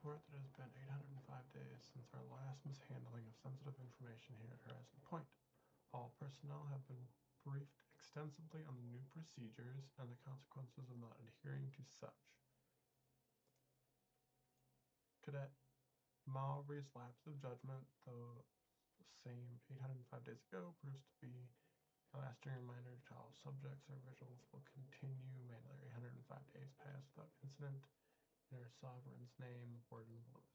Report that it has been 805 days since our last mishandling of sensitive information here at Horizon Point. All personnel have been briefed extensively on the new procedures and the consequences of not adhering to such. Cadet Maori's lapse of judgment, though the same 805 days ago, proves to be a lasting reminder to all subjects. Our vigils will continue. May another 805 days pass without incident. In our sovereign's name, Warden Lewis.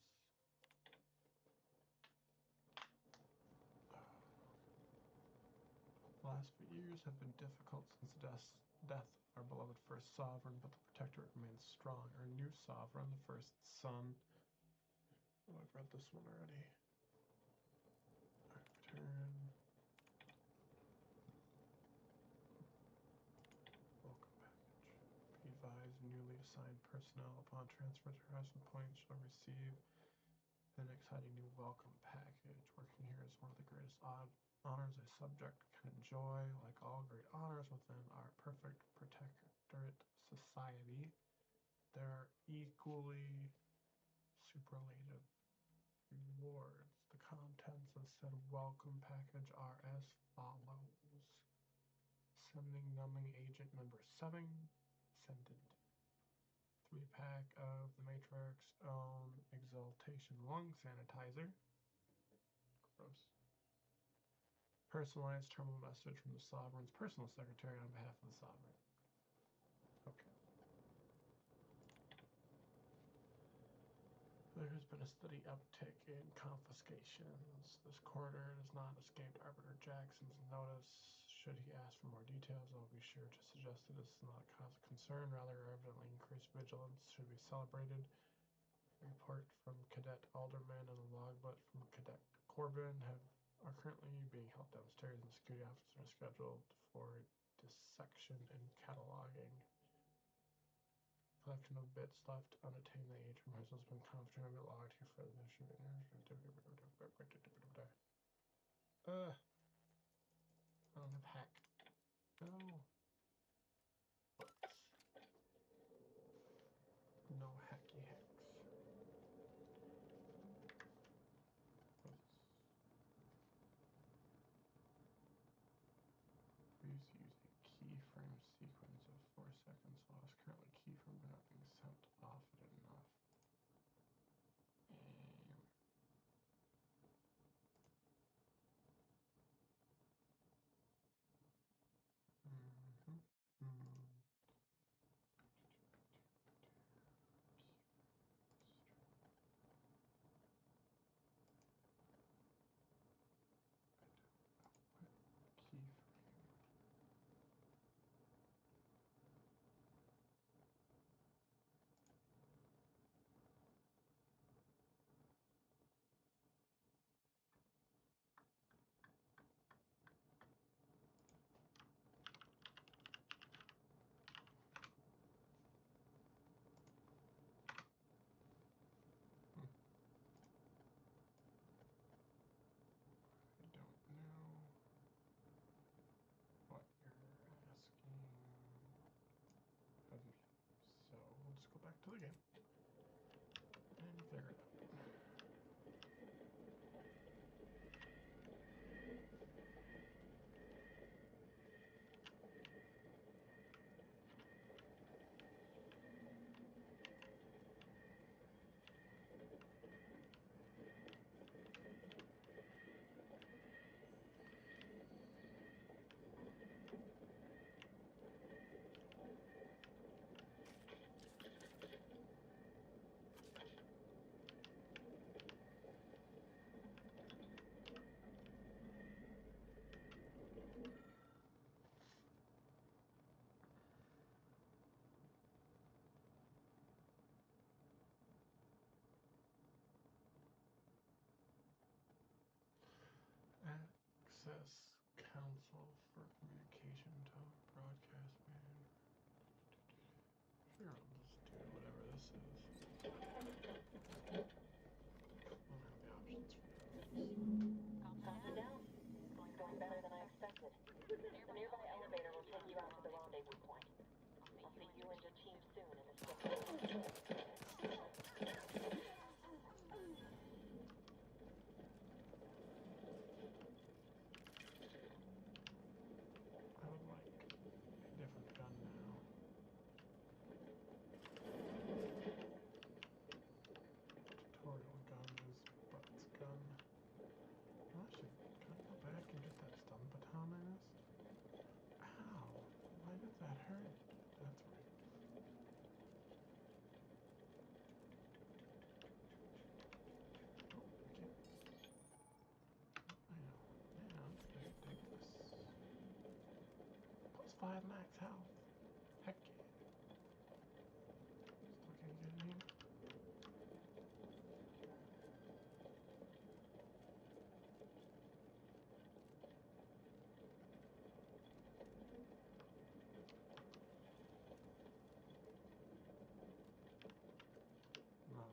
The last few years have been difficult since the death of our beloved first sovereign, but the protectorate remains strong. Our new sovereign, the first son. Oh, I've read this one already. Return. Welcome package. Be advised, newly assigned personnel upon transfer to Horizon Point shall receive an exciting new welcome package. Working here is one of the greatest honors a subject can enjoy. Like all great honors within our perfect protectorate society, there are equally superlative rewards. The contents of said welcome package are as follows. Sending numbing agent number 7, Ascendant. 3-pack of the Matriarch's own Exaltation lung sanitizer. Gross. Personalized terminal message from the Sovereign's personal secretary on behalf of the Sovereign. Okay. There has been a steady uptick in confiscations. This quarter has not escaped Arbiter Jackson's notice. Should he ask for more details, I will be sure to suggest that this is not a cause of concern. Rather, evidently increased vigilance should be celebrated. Report from Cadet Alderman and the logbook from Cadet Corbin are currently being held downstairs, and security officers are scheduled for dissection and cataloging. Collection of bits left unattained. The age from has been confidently logged here for the issue. I don't have hack. No. Books. No hacky hacks. Please use a keyframe sequence of 4 seconds while it's currently keyframe but not being sent off at enough. Keyframe. I don't know what you're asking of me. So we'll just go back to the game and figure it out. Access Council for Communication Talk Broadcast Man. Sure, I'll just do whatever this is. I don't have the options for this. Calm down. Going better than I expected. The nearby elevator will take you out to the rendezvous point. I'll see you and your team soon in the city.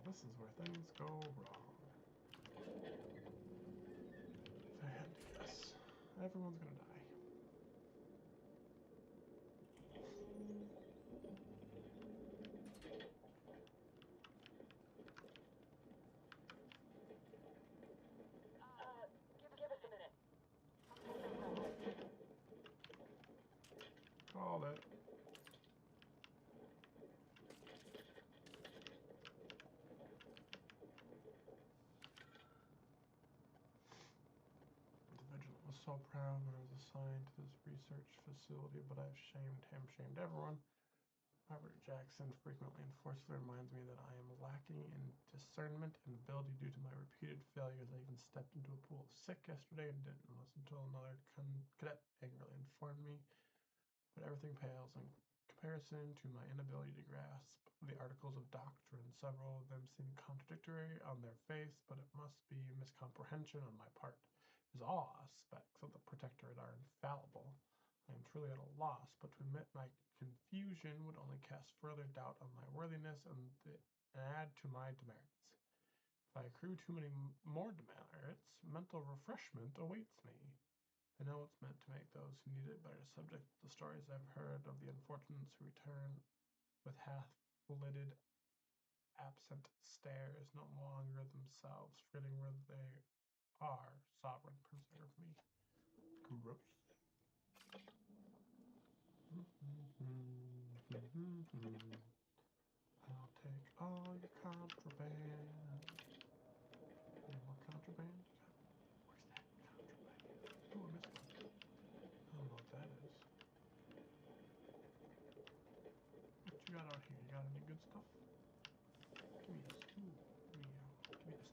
This is where things go wrong. If I had to guess, everyone's gonna die. Give us a minute. Called it. The Vigilant was so proud when I was assigned to this research facility, but I've shamed him, shamed everyone. Robert Jackson frequently and forcefully reminds me that I am lacking in discernment and ability due to my repeated failures. I even stepped into a pool of sick yesterday and didn't listen until another cadet angrily informed me. But everything pales in comparison to my inability to grasp the articles of doctrine. Several of them seem contradictory on their face, but it must be miscomprehension on my part, as all aspects of the Protectorate are infallible. I am truly at a loss, but to admit my confusion would only cast further doubt on my worthiness and add to my demerits. If I accrue too many more demerits, mental refreshment awaits me. I know it's meant to make those who need it better subject to the stories I've heard of the unfortunates who return with half-lidded, absent stares, no longer themselves, forgetting where they are. Sovereign, preserve me. Gross. I'll take all your contraband. Any more contraband? Where's that contraband? Oh, I missed one. I don't know what that is. What you got out here? You got any good stuff? Give me this. Ooh, give me this stuff.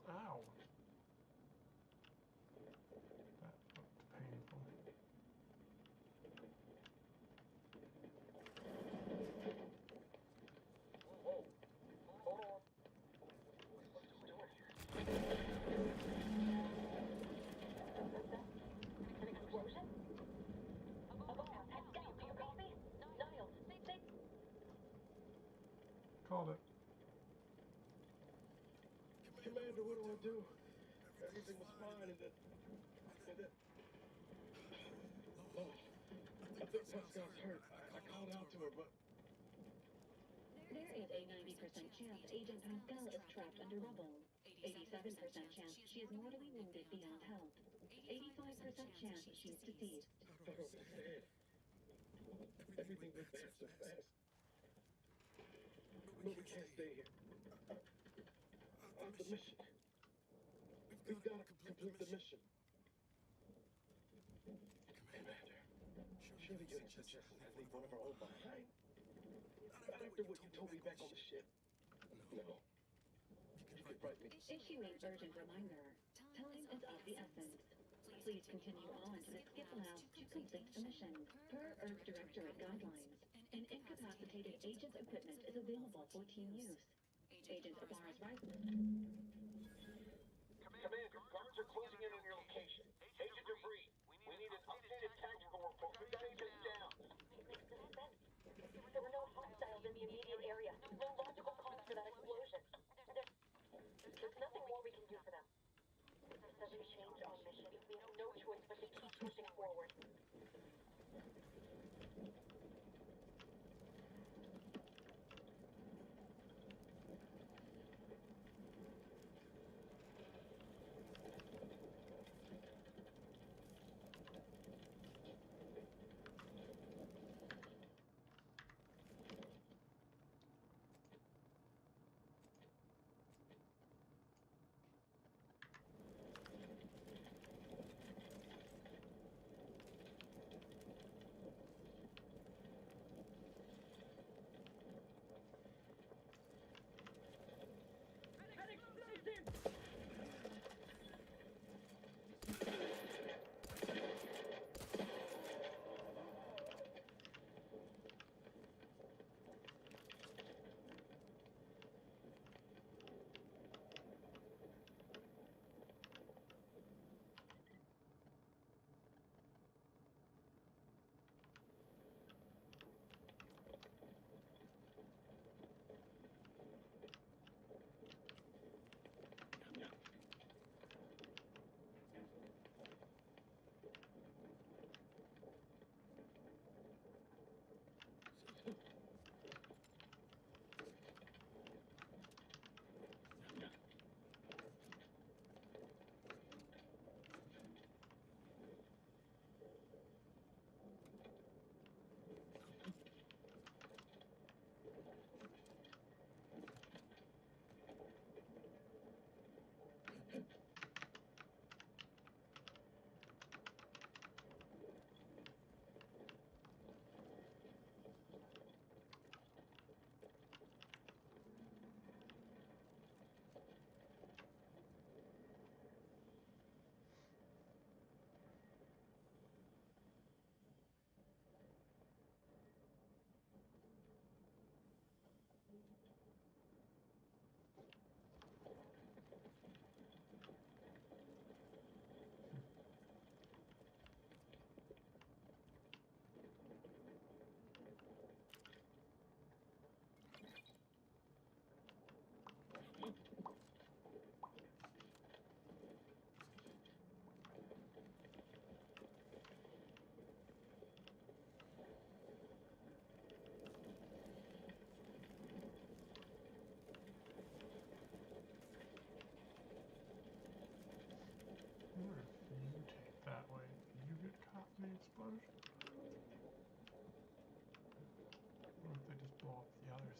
Ow. That looked painful. Whoa. Hold on. What's the door here? An explosion? Above, heads down. Do you copy? Niles, they... Called it. Commander, what do I do? Everything was fine, and then... Oh, I think Pascal's hurt. I called out to her, but... There is a 90% chance Agent Pascal is trapped under rubble. 87% chance she is mortally wounded beyond help. 85% chance she's deceased. I don't understand. Everything went bad so fast. But we can't stay here. On the mission. We've got to complete the mission. Commander, surely you ain't suggesting I leave one of our own behind? Not after what you told me back on the ship. No. You could write me. Issuing urgent reminder. Time is of the essence. Please continue on to the skip lab to complete the mission. Per Earth Directorate guidelines, an incapacitated agent's equipment is available for team use. Agent Ibarra's rifle. Commander, guards are closing in on your location. Agent Debris, we need an updated tactical report. We've got agents down. Makes no sense. There were no hostiles in the immediate area. No logical cause for that explosion. There's nothing more we can do for them. This doesn't change our mission. We have no choice but to keep pushing forward.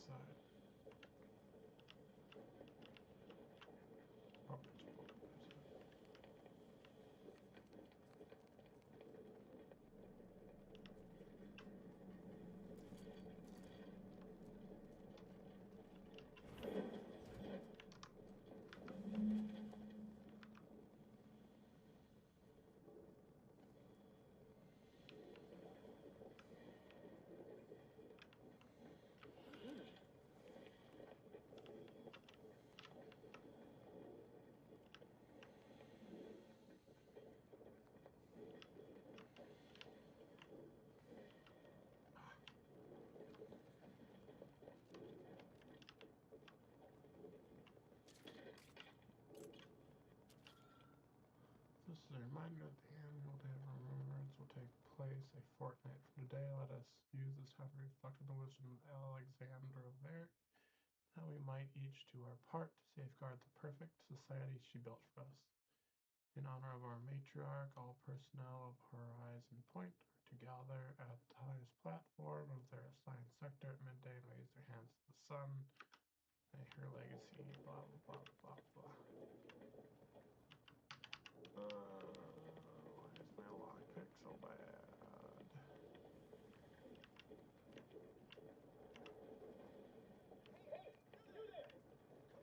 side. Oh, it's pulled up this side. This is a reminder that the annual Day of Remembrance will take place a fortnight from today. Let us use this time to reflect on the wisdom of Alexandra of Eric, how we might each do our part to safeguard the perfect society she built for us. In honor of our matriarch, all personnel of Horizon Point are to gather at the highest platform of their assigned sector at midday and raise their hands to the sun. May her legacy, blah, blah, blah, blah, blah. Why is my lockpick so bad?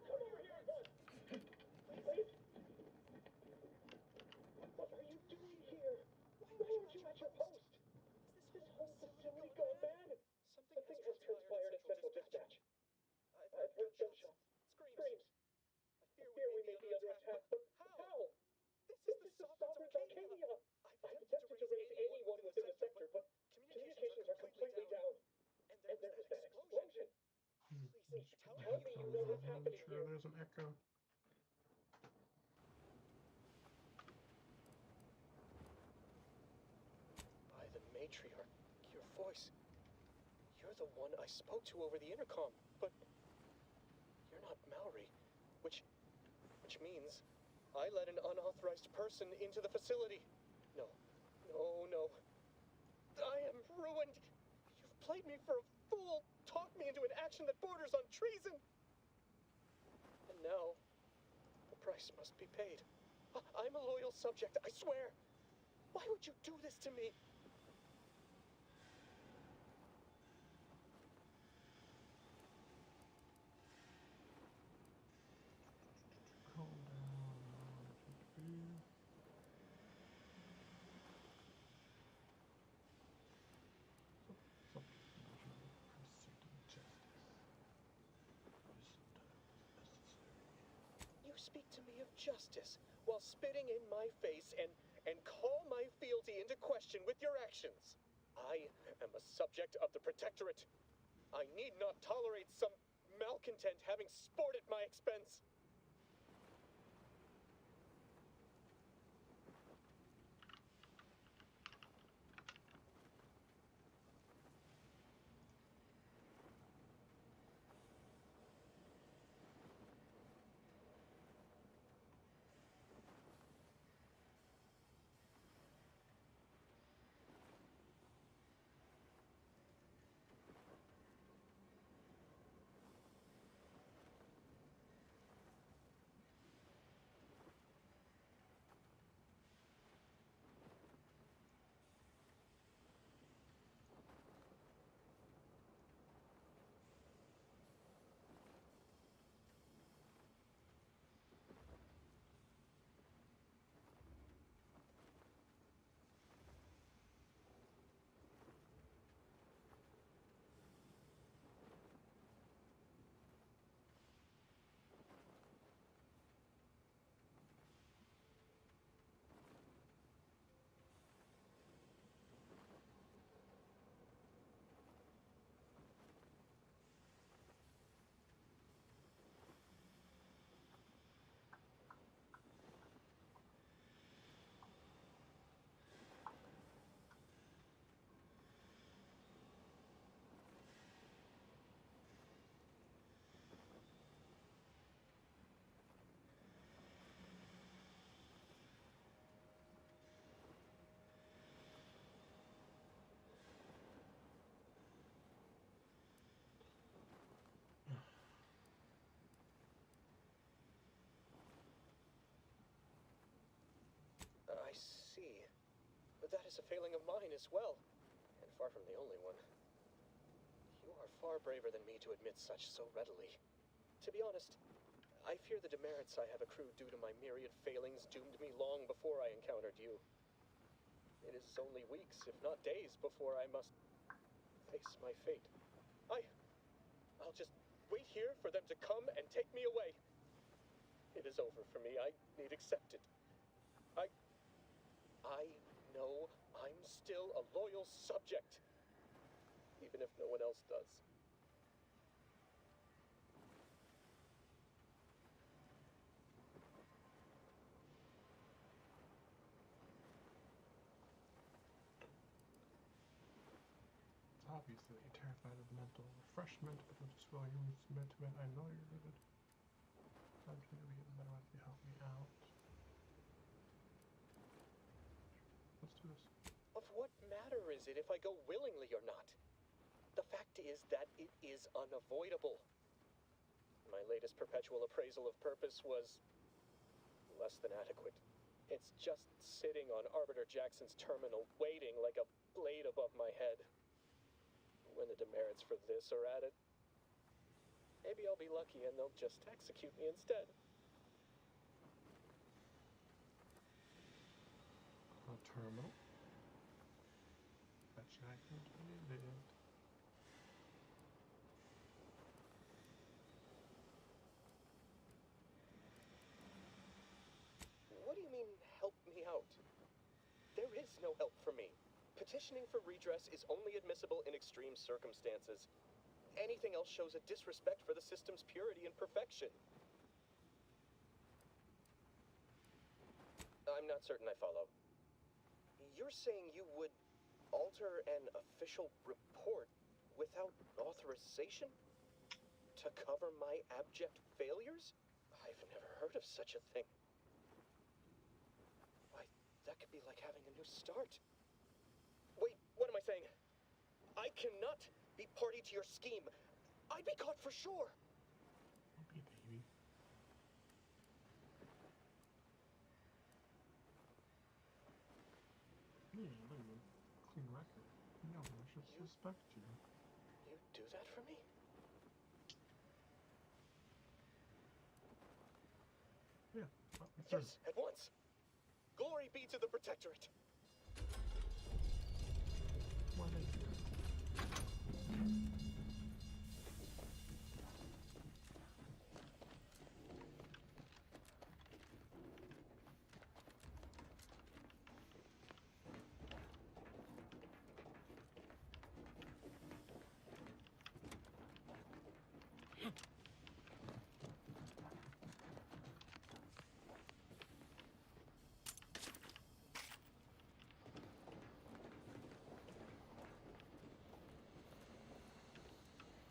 Come over here at once. Please. What are you doing here? Why aren't you at your post? This whole facility gone bad. Something has transpired at Central Dispatch. I've heard gunshots, screams. I fear we may be under attack, but how? This is the Sovereign's Arcadia. I've attempted to raise anyone within the sector, but communications are completely down. And there was that explosion. Please, tell me you know what's happening Sure, here. there's an echo. By the matriarch, your voice. You're the one I spoke to over the intercom, but you're not Mallory, which means I let an unauthorized person into the facility. No. I am ruined. You've played me for a fool, talked me into an action that borders on treason. And now, the price must be paid. I'm a loyal subject, I swear. Why would you do this to me? Calm down. You speak to me of justice while spitting in my face and call my fealty into question with your actions. I am a subject of the Protectorate. I need not tolerate some malcontent having sport at my expense. That is a failing of mine as well, and far from the only one. You are far braver than me to admit such so readily. To be honest, I fear the demerits I have accrued due to my myriad failings doomed me long before I encountered you. It is only weeks, if not days, before I must face my fate. I'll just wait here for them to come and take me away. It is over for me. I need accept it. I know I'm still a loyal subject, even if no one else does. It's obvious that you're terrified of mental refreshment, but I'm just willing to submit to it. I know you're good. I'm trying to be a better way to help me out. Let's do this. Of what matter is it if I go willingly or not? The fact is that it is unavoidable. My latest perpetual appraisal of purpose was less than adequate. It's just sitting on Arbiter Jackson's terminal, waiting like a blade above my head. When the demerits for this are added, maybe I'll be lucky and they'll just execute me instead. A terminal. Bet you I can get it. What do you mean, help me out? There is no help for me. Petitioning for redress is only admissible in extreme circumstances. Anything else shows a disrespect for the system's purity and perfection. I'm not certain I follow. You're saying you would alter an official report without authorization? To cover my abject failures? I've never heard of such a thing. Why, that could be like having a new start. Wait, what am I saying? I cannot be party to your scheme. I'd be caught for sure. Don't be a baby. Yeah, look at you. Clean record. No one should suspect you. You do that for me? Yeah, well, it's Yes, at once. Glory be to the Protectorate. Why did you do it?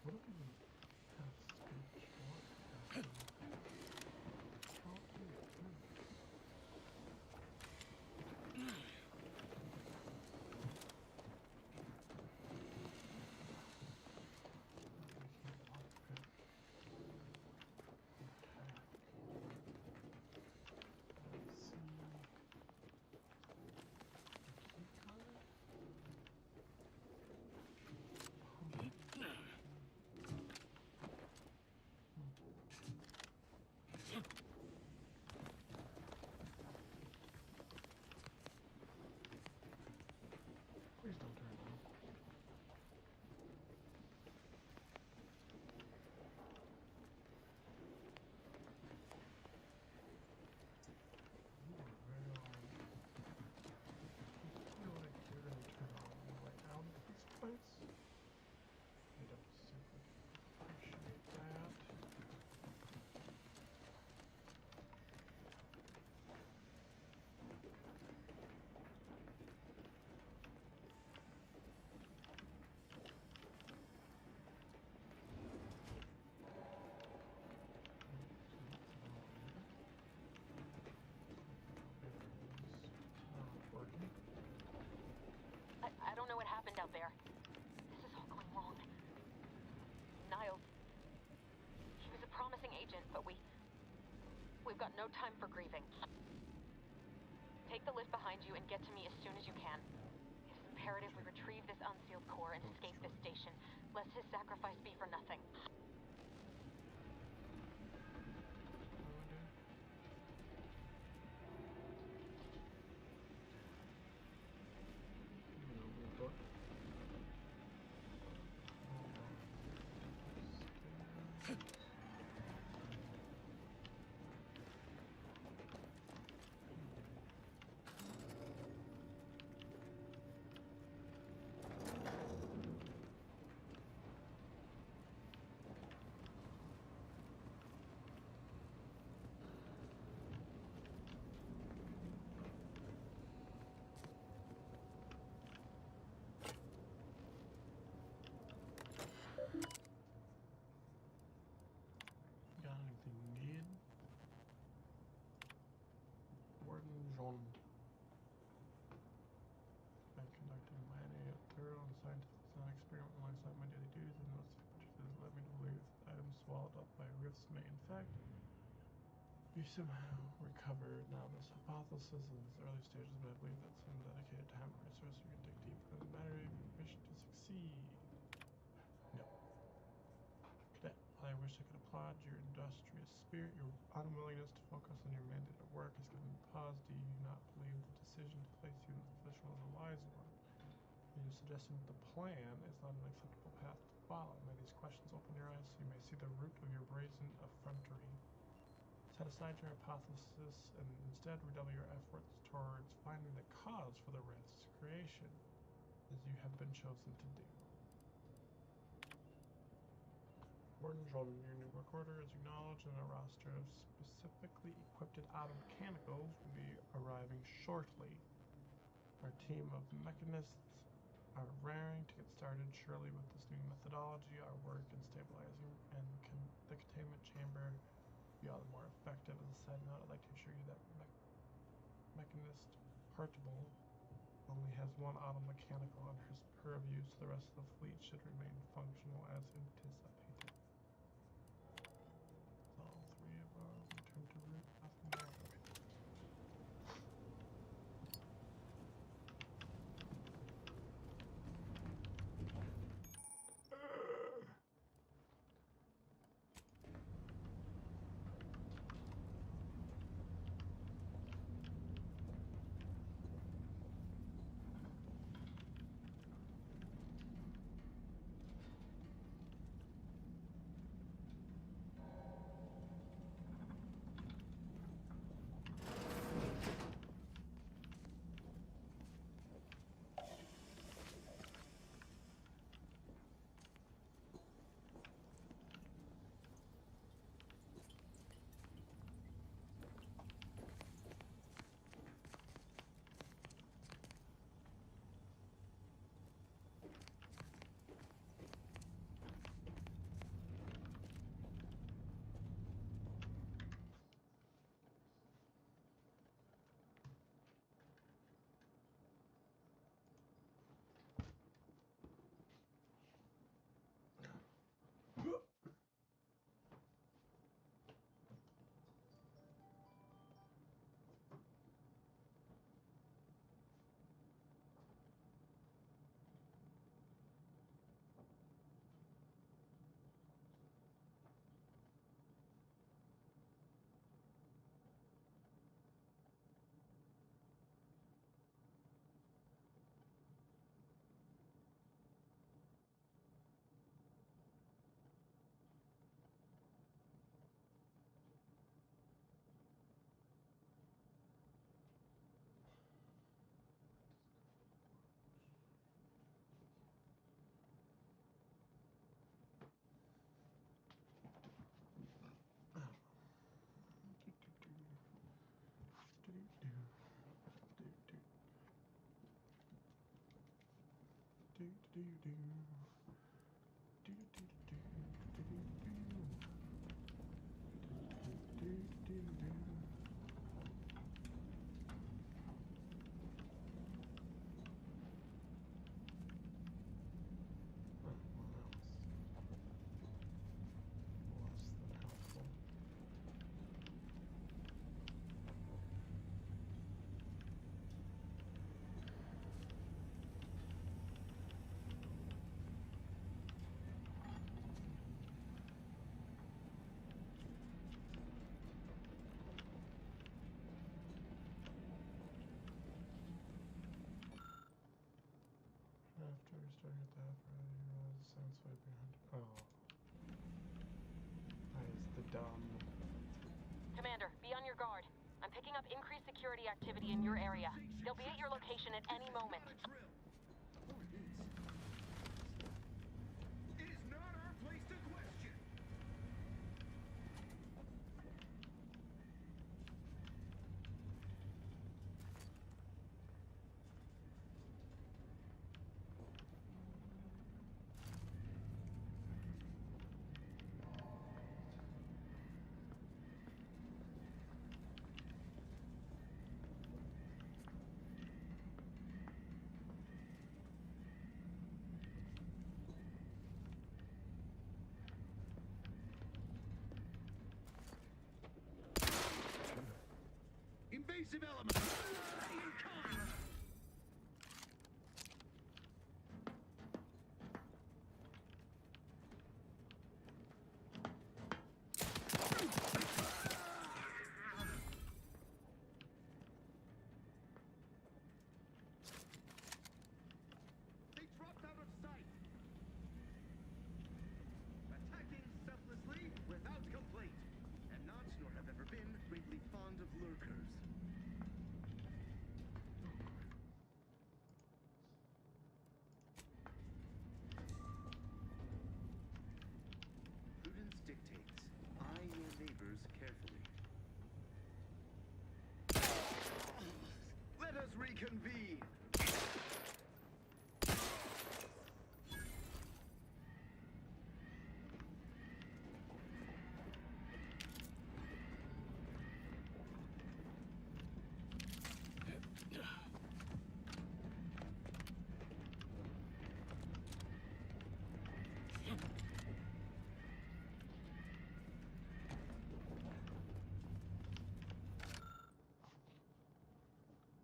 What if we have speech? What? How do you do it? Please don't turn it on. You are very loud. I feel like you're gonna turn on the way out of this place. I don't super appreciate that. I don't know what happened out there. This is all going wrong. Niles, he was a promising agent, but we've got no time for grieving. Take the lift behind you and get to me as soon as you can. It's imperative we retrieve this unsealed core and escape this station, lest his sacrifice be for nothing. Got anything needed? Warden John. Been conducting many thorough and scientific design experiment alongside my daily duties, and most particularly led me to believe that items swallowed up by rifts may in fact be somehow recovered. Now this hypothesis is in its early stages, but I believe that some dedicated time and resources can dig deep within the matter if you wish to succeed. No. Cadet, I wish I could applaud your industrious spirit. Your unwillingness to focus on your mandated work has given me pause. Do you not believe the decision to place you in this position was a wise one? Are you suggesting that the plan is not an acceptable path to follow? May these questions open your eyes so you may see the root of your brazen effrontery. Set aside your hypothesis and instead redouble your efforts towards finding the cause for the rift's creation, as you have been chosen to do. Warden Jordan, your new work order is acknowledged, and a roster of specifically equipped auto mechanicals will be arriving shortly. Our team of mechanists are raring to get started. Surely with this new methodology, our work in stabilizing and the containment chamber will be all the more effective. As a side note, I'd like to assure you that Mechanist Portable only has one auto mechanical under his purview, so the rest of the fleet should remain functional as anticipated. So all three of our return to route, nothing there. Okay. starting at that for the sounds way behind. Oh. That is the dumb. Commander, be on your guard. I'm picking up increased security activity in your area. They'll be at your location at any moment. It is not our place to question. Invasive element! They dropped out of sight! Attacking selflessly without complaint. And not, nor have ever been, greatly fond of lurkers. Prudence dictates, eye your neighbors carefully. Let us reconvene!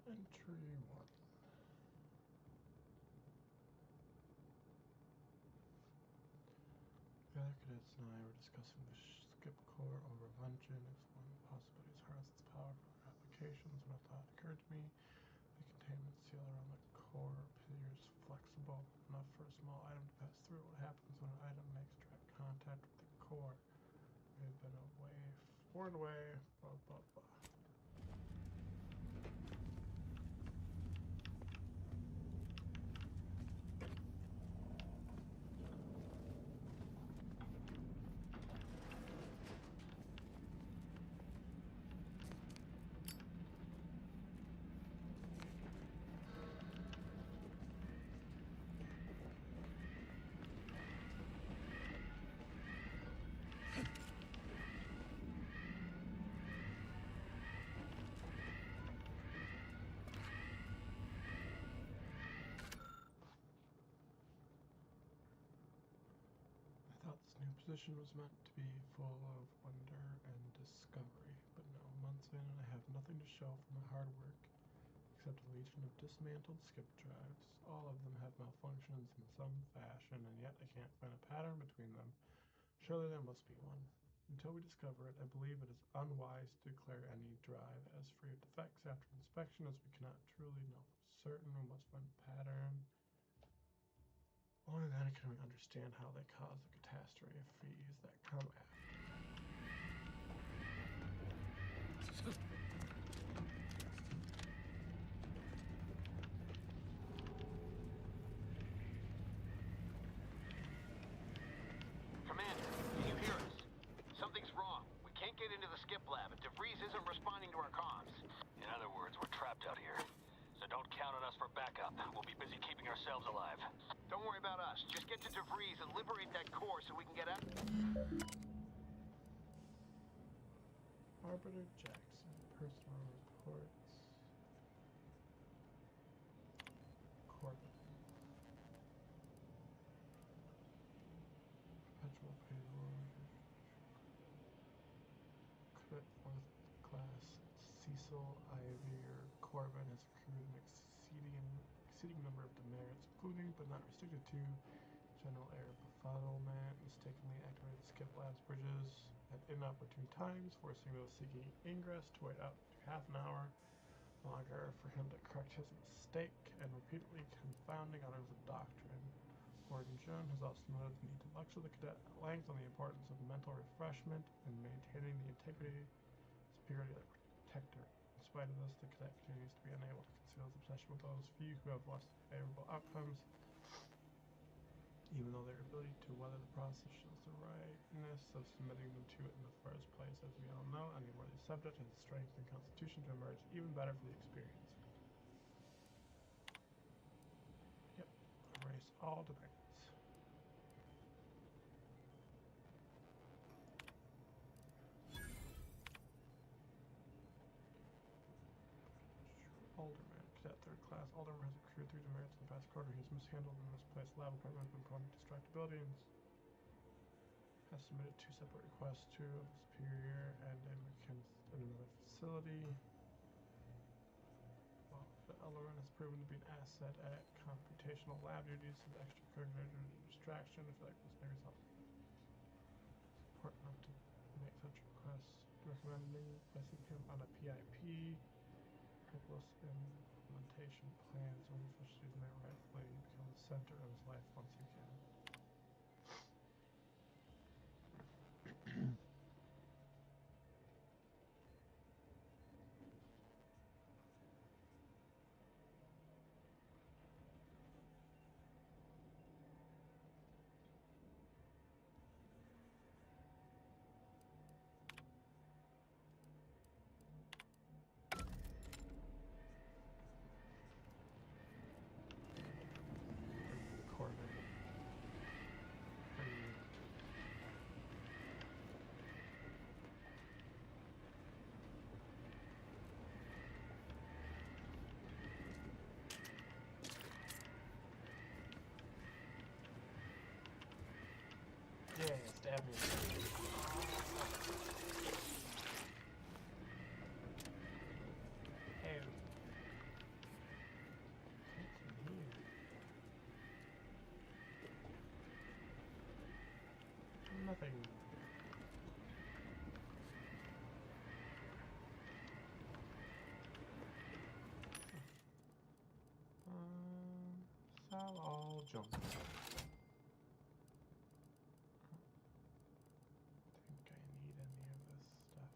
Entry 1. The other cadets and I were discussing the skip core over Luncheon, exploring the possibilities to harness its power for other applications when a thought occurred to me. The containment seal around the core appears flexible enough for a small item to pass through. What happens when an item makes direct contact with the core? We've been warned away, blah blah blah. This new position was meant to be full of wonder and discovery, but no, months in and I have nothing to show for my hard work, except a legion of dismantled skip drives. All of them have malfunctions in some fashion, and yet I can't find a pattern between them. Surely there must be one. Until we discover it, I believe it is unwise to declare any drive as free of defects after inspection, as we cannot truly know for certain we must find a pattern. Only then can we understand how they cause the catastrophes that come after. Commander, can you hear us? Something's wrong. We can't get into the skip lab, and DeVries isn't responding to our comms. In other words, we're trapped out here. So don't count on us for backup. We'll be busy keeping ourselves alive. Don't worry about us. Just get to DeVries and liberate that core so we can get out. Arbiter Jackson, personal reports. Corbin. Perpetual payload. Cadet 4th class Cecil Ivor Corbin has recruited an exceeding number of demerits, including but not restricted to general air befuddlement, mistakenly activated skip labs bridges at inopportune times, forcing those seeking ingress to wait up to half an hour longer for him to correct his mistake, and repeatedly confounding others of doctrine. Warden Joan has also noted the need to lecture the cadet at length on the importance of mental refreshment and maintaining the integrity, security of the protector. In spite of this, the cadet continues to be unable to conceal his obsession with those few who have less favorable outcomes, even though their ability to weather the process shows the rightness of submitting them to it in the first place. As we all know, any worthy subject has the strength and constitution to emerge even better for the experience. Yep, erase all debates. Alderman, cadet 3rd class. Alderman has accrued 3 demerits in the past quarter. He has mishandled and misplaced lab equipment, been prone to distractibility, and has submitted 2 separate requests to the superior and another facility. Well, the Alderman has proven to be an asset at computational lab duties. His extracurricular distraction, I feel like this may result. It's important enough to make such requests. Recommending placing him on a PIP. Hopeless implementation plans when efficiencies may rightfully become the center of his life once again. Yeah, stab me. Hey. What's in here? Nothing. Sell all junk. Think I need any of this stuff.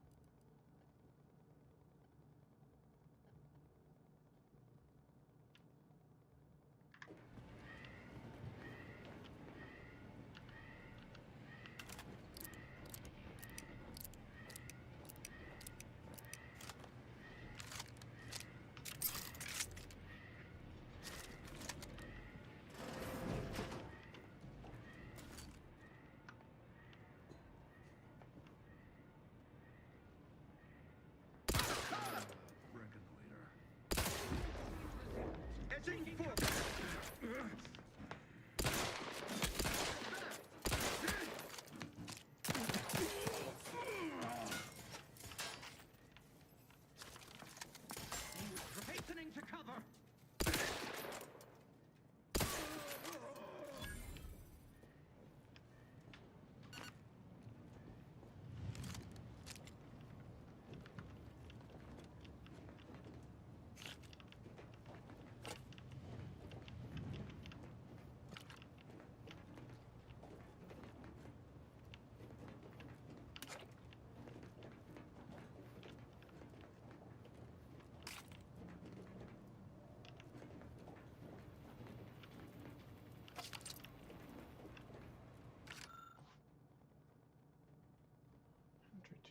Hastening to cover!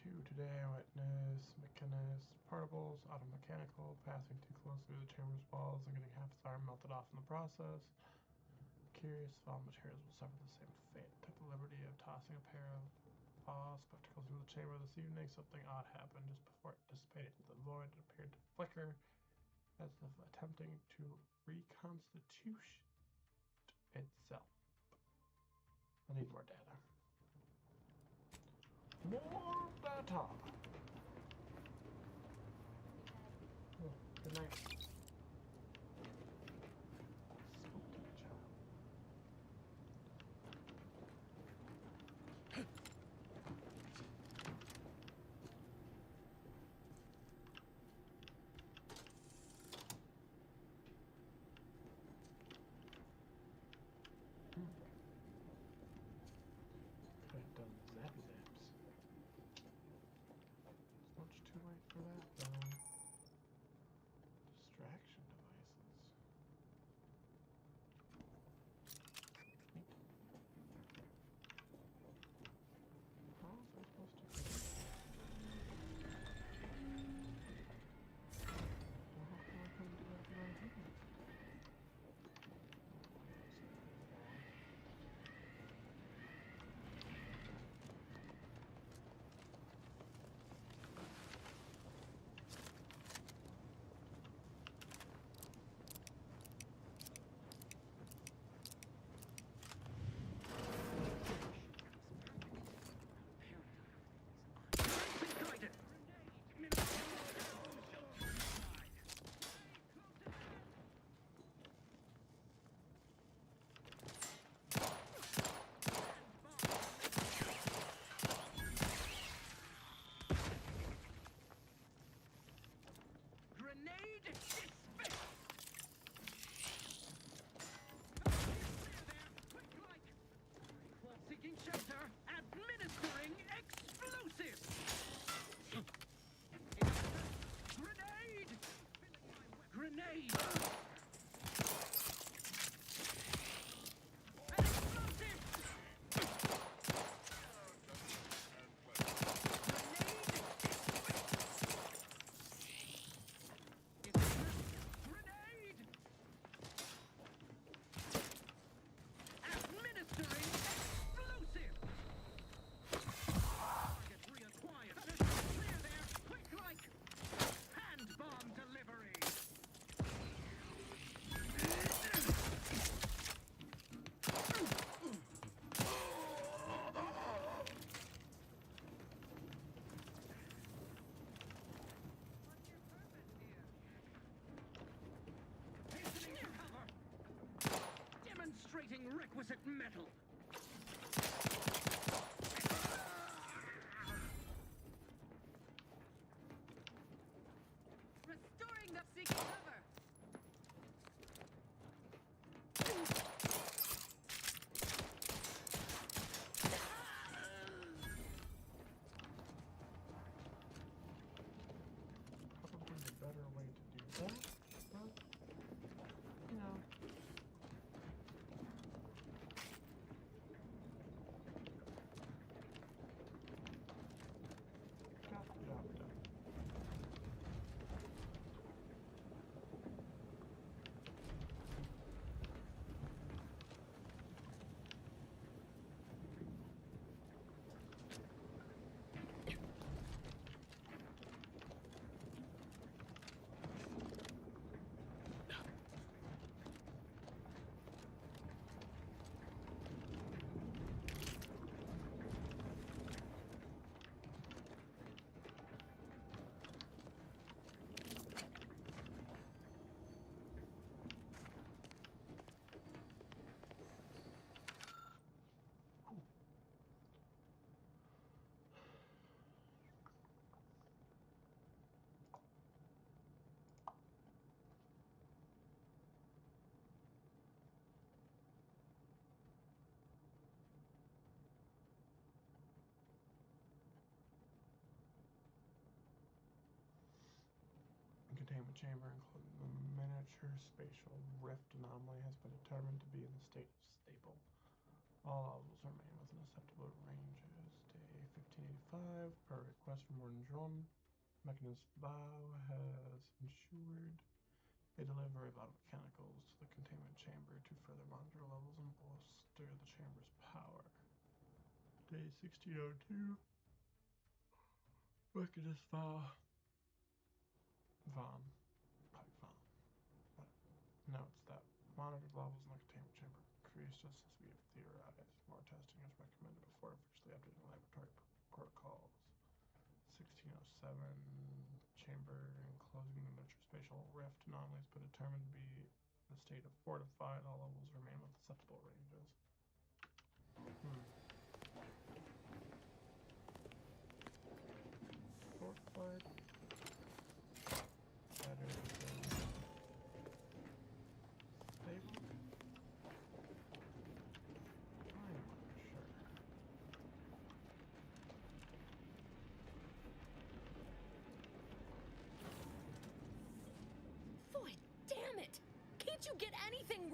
Today, witness, mechanist, particles, automechanical, passing too close through the chamber's walls and getting half his arm melted off in the process. Curious if all materials will suffer the same fate. Took the liberty of tossing a pair of spectacles into the chamber this evening. Something odd happened just before it dissipated into the void. It appeared to flicker as if attempting to reconstitute itself. I need more data. More data. Oh, good night. Spooky child. right for that though. Distraction devices. How was I supposed to do that? Well, how come I couldn't do that when I was in it? Grenade dispatch! While seeking shelter, administering explosives! Grenade! Grenade! An explosive! Grenade! Administering explosive! Target reacquired. Clear there, quick like! Hand bomb delivery! Hastening to cover! Demonstrating requisite metal! Restoring the seeking cover! Probably the better way to do that, but, you know. Got the job done. Containment chamber, including the miniature spatial rift anomaly, has been determined to be in the state of stable. All levels remain within acceptable ranges. Day 1585, per request from Warden John, Mechanist Bao has ensured a delivery of automechanicals to the containment chamber to further monitor levels and bolster the chamber's power. Day 1602, Mechanist Bao Von Pike Von. Notes that monitored levels in the containment chamber increase just as we have theorized. More testing is recommended before officially updating laboratory protocols. 1607 chamber enclosing the miniature spatial rift anomaly has been determined to be in a state of fortified. All levels remain with acceptable ranges. Fortified. Better than stable. I'm unsure.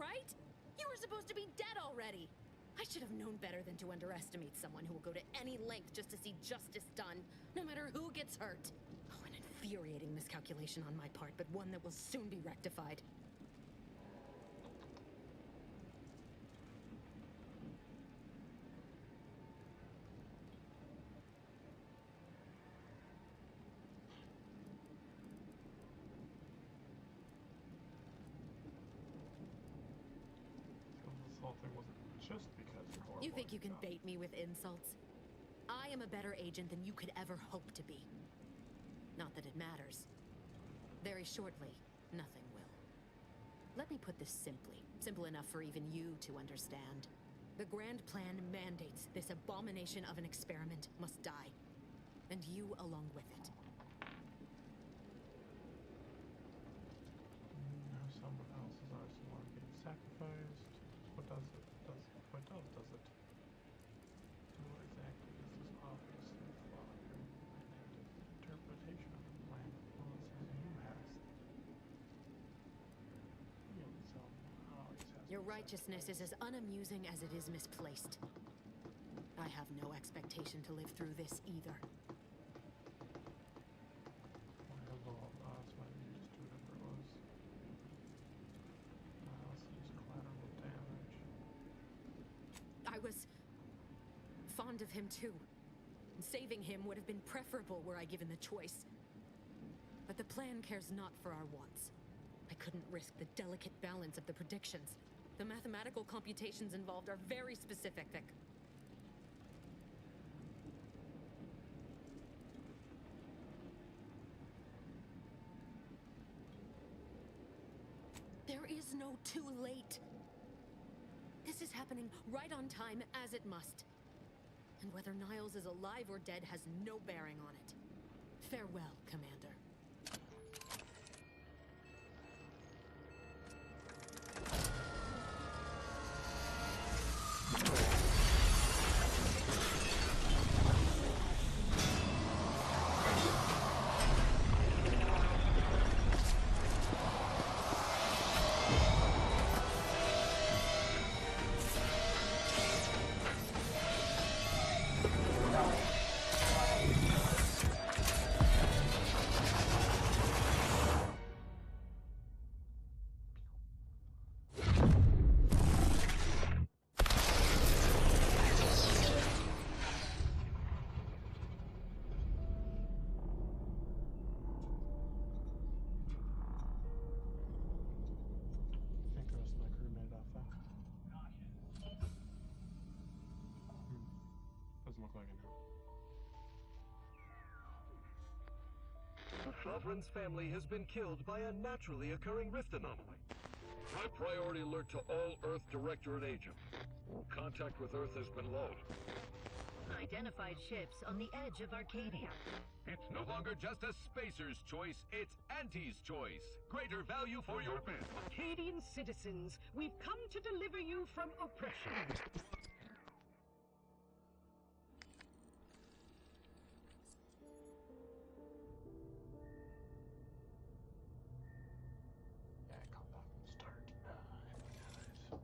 right? You were supposed to be dead already. I should have known better than to underestimate someone who will go to any length just to see justice done, no matter who gets hurt. Oh, an infuriating miscalculation on my part, but one that will soon be rectified. So this whole thing wasn't just because you're horrible. You think you at can your job. bait me with insults? I am a better agent than you could ever hope to be. Not that it matters. Very shortly, nothing will. Let me put this simply. Simple enough for even you to understand. The Grand Plan mandates this abomination of an experiment must die. And you along with it. Now someone else's arsenal being sacrificed. What does it? What does it? What exactly is this obviously flawed interpretation of the plan policies you have? Really, someone always has Your been righteousness is as unamusing as it is misplaced. I have no expectation to live through this either. Why have all odds might be just do whatever it was. Let's use collateral damage. I was fond of him too. Saving him would have been preferable were I given the choice. But the plan cares not for our wants. I couldn't risk the delicate balance of the predictions. The mathematical computations involved are very specific. There is no too late. This is happening right on time, as it must. And whether Niles is alive or dead has no bearing on it. Farewell, Commander. I think the rest of my crew made it off though. Doesn't look like it now. Lovren's family has been killed by a naturally occurring rift anomaly. High priority alert to all Earth Directorate agents. Contact with Earth has been low. Identified ships on the edge of Arcadia. It's no longer just a spacer's choice, it's Auntie's choice. Greater value for your men. Arcadian citizens, we've come to deliver you from oppression. Yeah, I caught that from the start. Nice.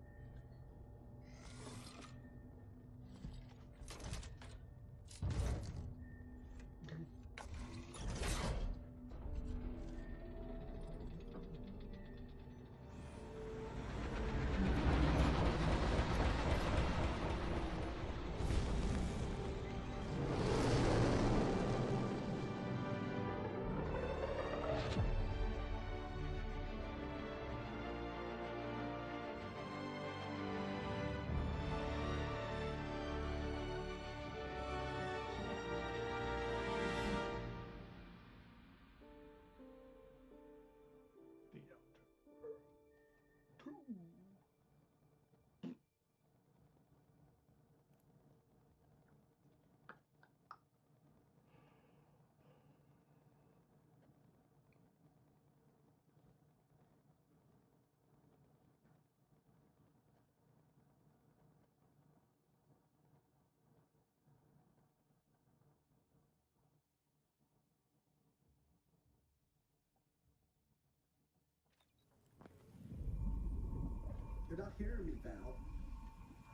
care of me, Val.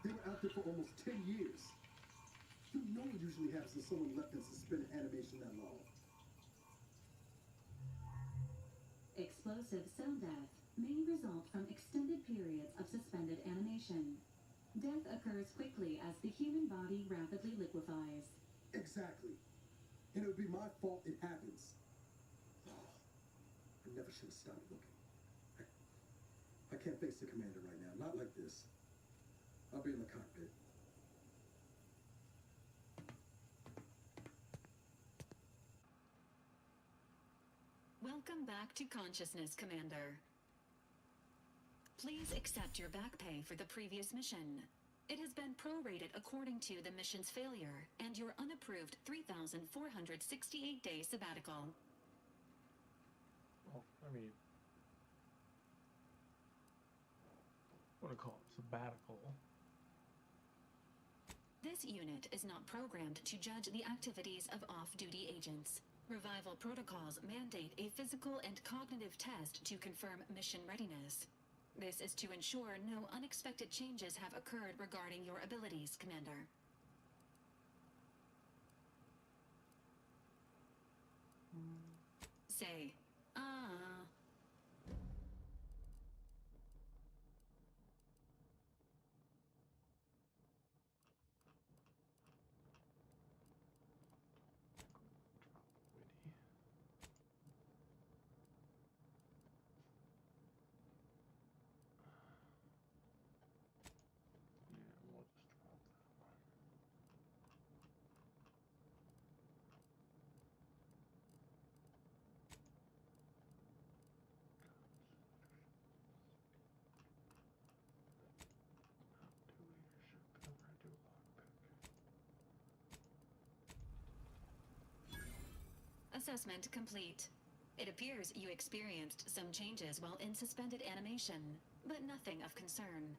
They were out there for almost 10 years. You know what usually happens when someone left in suspended animation that long. Explosive cell death may result from extended periods of suspended animation. Death occurs quickly as the human body rapidly liquefies. Exactly. And it would be my fault it happens. I never should have stopped looking. I can't face the commander right now. Not like this. I'll be in the cockpit. Welcome back to consciousness, Commander. Please accept your back pay for the previous mission. It has been prorated according to the mission's failure and your unapproved 3,468-day sabbatical. Well, I mean, what do I call it? Sabbatical. This unit is not programmed to judge the activities of off-duty agents. Revival protocols mandate a physical and cognitive test to confirm mission readiness. This is to ensure no unexpected changes have occurred regarding your abilities, Commander. Say, Assessment complete. It appears you experienced some changes while in suspended animation, but nothing of concern.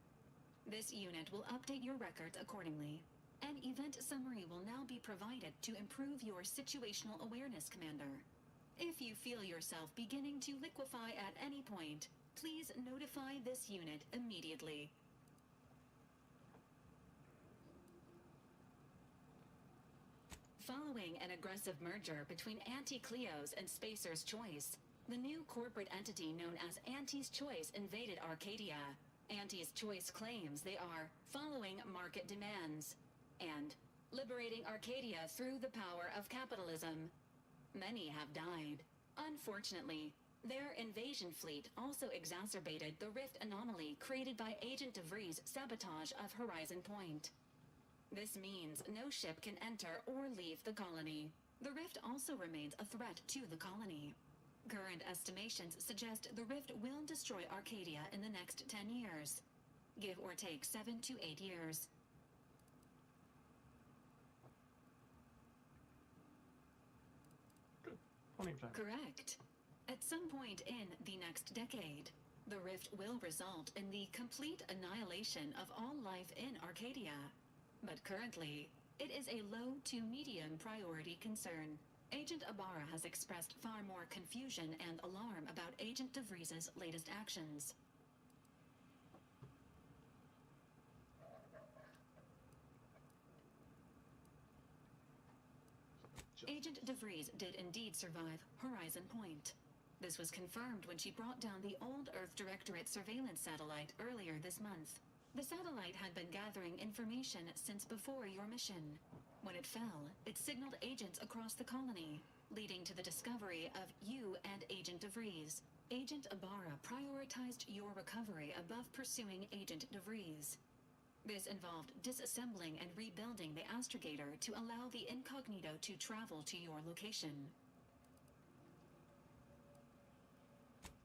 This unit will update your records accordingly. An event summary will now be provided to improve your situational awareness, Commander. If you feel yourself beginning to liquefy at any point, please notify this unit immediately. Following an aggressive merger between Anti-Cleos and Spacer's Choice, the new corporate entity known as Anti's Choice invaded Arcadia. Anti's Choice claims they are following market demands and liberating Arcadia through the power of capitalism. Many have died. Unfortunately, their invasion fleet also exacerbated the rift anomaly created by Agent DeVries' sabotage of Horizon Point. This means no ship can enter or leave the colony. The rift also remains a threat to the colony. Current estimations suggest the rift will destroy Arcadia in the next 10 years. Give or take 7 to 8 years. Good. Plenty of time. Correct. At some point in the next decade, the rift will result in the complete annihilation of all life in Arcadia. But currently, it is a low to medium priority concern. Agent Ibarra has expressed far more confusion and alarm about Agent DeVries' latest actions. Agent DeVries did indeed survive Horizon Point. This was confirmed when she brought down the old Earth Directorate surveillance satellite earlier this month. The satellite had been gathering information since before your mission. When it fell, it signaled agents across the colony, leading to the discovery of you and Agent DeVries. Agent Ibarra prioritized your recovery above pursuing Agent DeVries. This involved disassembling and rebuilding the astrogator to allow the incognito to travel to your location.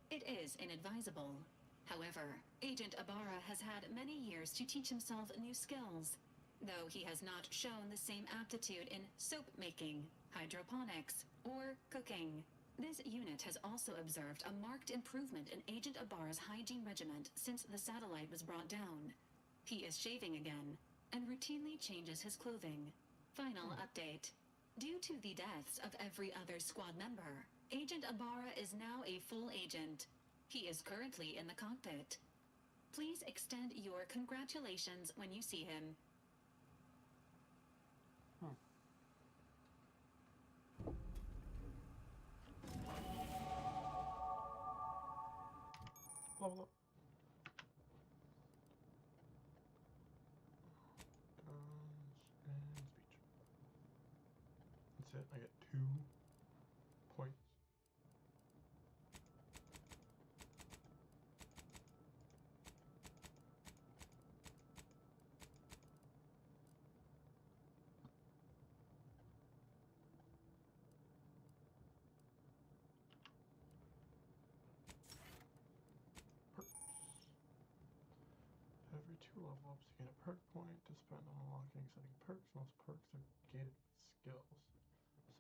It is inadvisable. However, Agent Ibarra has had many years to teach himself new skills, though he has not shown the same aptitude in soap making, hydroponics, or cooking. This unit has also observed a marked improvement in Agent Ibarra's hygiene regimen since the satellite was brought down. He is shaving again, and routinely changes his clothing. Final update. Due to the deaths of every other squad member, Agent Ibarra is now a full agent. He is currently in the cockpit. Please extend your congratulations when you see him. Level up. And speech. That's it. I get 2 points. Every 2 level ups, you get a perk point to spend on unlocking exciting perks. Most perks are gated with skills.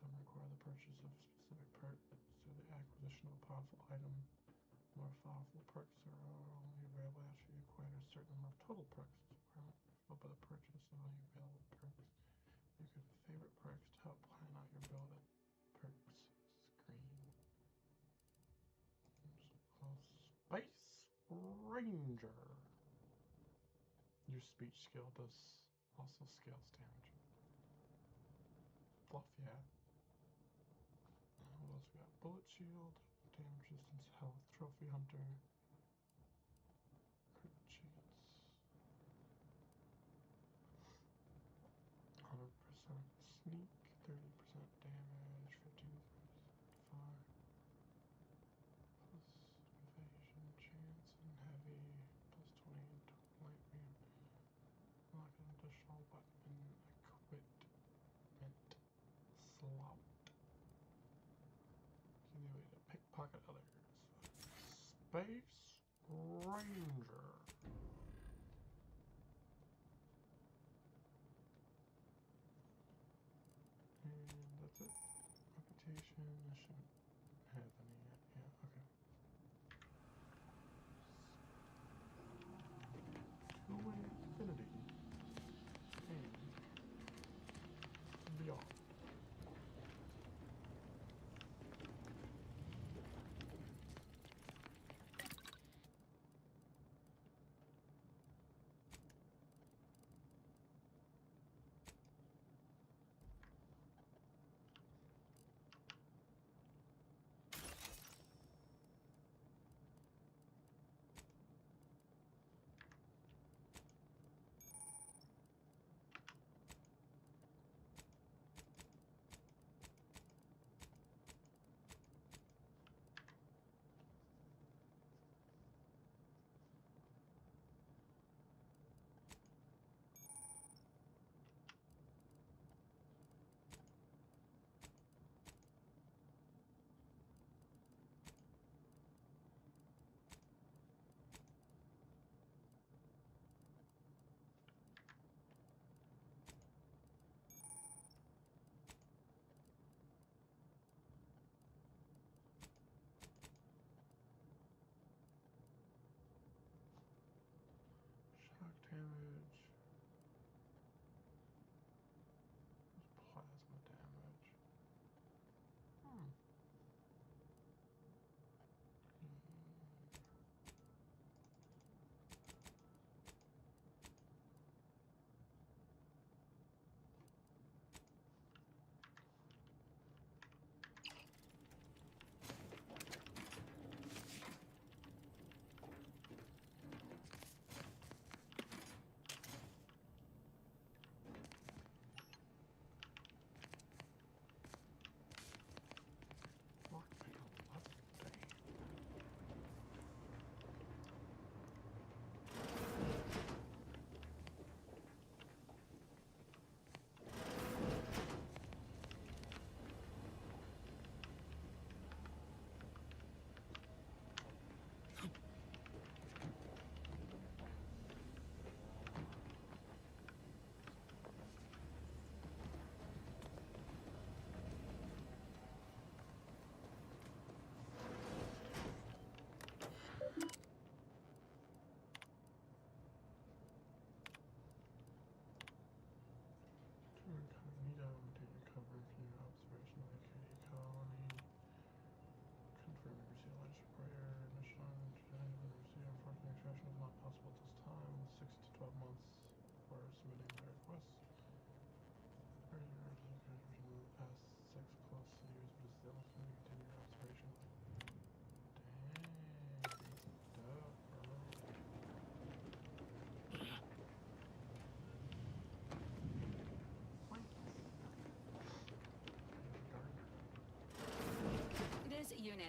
Some require the purchase of specific perks through the acquisition of a powerful item. More powerful perks are only available after you acquire a certain number of total perks. This requirement is fulfilled by the purchase of any available perks. You can favorite perks to help plan out your build at perks screen. Space Ranger. Your speech skill does also scales damage. Fluff, yeah. What else we got? Bullet shield, damage resistance, health, trophy hunter, crit chance, 100% sneak, 30% damage, 15% fire, plus evasion chance and heavy, plus 20 into light beam. Unlock an additional weapon equipment slot. Give me a way to pickpocket others. Space Ranger. And that's it. Reputation, I shouldn't have any yet. Yeah, okay. Two-way infinity. And beyond.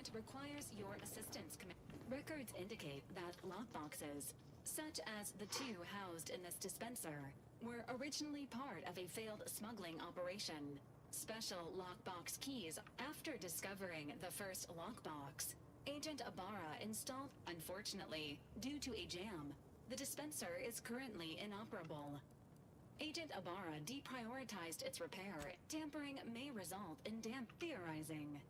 unit requires your assistance. Records indicate that lockboxes, such as the two housed in this dispenser, were originally part of a failed smuggling operation. Special lockbox keys. After discovering the first lockbox, Agent Ibarra installed. Unfortunately, due to a jam, the dispenser is currently inoperable. Agent Ibarra deprioritized its repair. Tampering may result in theorizing.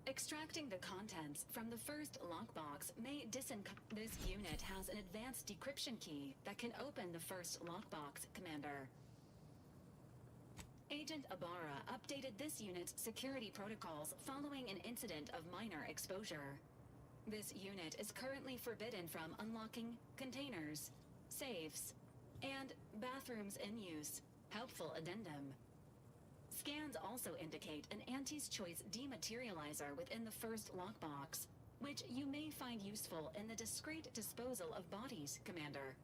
Extracting the contents from the first lockbox may This unit has an advanced decryption key that can open the first lockbox, Commander. Agent Ibarra updated this unit's security protocols following an incident of minor exposure. This unit is currently forbidden from unlocking containers, safes, and bathrooms in use. Helpful addendum. Scans also indicate an Auntie's Choice dematerializer within the first lockbox, which you may find useful in the discreet disposal of bodies, Commander.